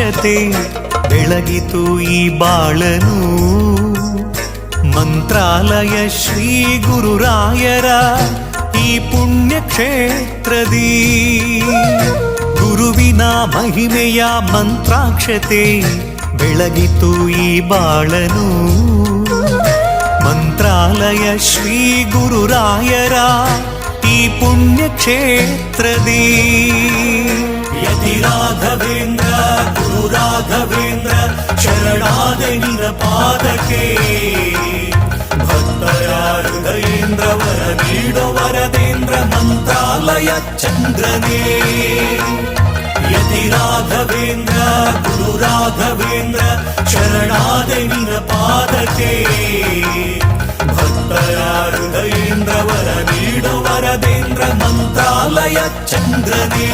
ಮಂತ್ರಾಕ್ಷತೆ ಬೆಳಗಿತು ಈ ಬಾಳನು. ಮಂತ್ರಾಲಯ ಶ್ರೀ ಗುರುರಾಯರ ಈ ಪುಣ್ಯ ಕ್ಷೇತ್ರದಿ ಗುರುವಿನ ಮಹಿಮೆಯ ಮಂತ್ರಾಕ್ಷತೆ ಬೆಳಗಿತು ಈ ಬಾಳನು. ಮಂತ್ರಾಲಯ ಶ್ರೀ ಗುರುರಾಯರ ಈ ಪುಣ್ಯ ಕ್ಷೇತ್ರದಿ ಯತಿ ರಾಘವೇಂದ್ರ ಗುರು ರಾಘವೇಂದ್ರ ಶರಣಾದೆ ನಿನ್ನ ಪಾದಕ್ಕೆ. ಭಕ್ತರ ಹೃದಯೇಂದ್ರ ವರ ನೀಡೋ ವರದೇಂದ್ರ ಮಂತ್ರಾಲಯ ಚಂದ್ರನೇ. ಯತಿ ರಾಘವೇಂದ್ರ ಗುರು ರಾಘವೇಂದ್ರ ಶರಣಾದೆ ನಿನ್ನ ಪಾದಕ್ಕೆ. ಭಕ್ತರ ಹೃದಯೇಂದ್ರ ವರ ನೀಡೋ ವರದೇಂದ್ರ ಮಂತ್ರಾಲಯ ಚಂದ್ರನೇ.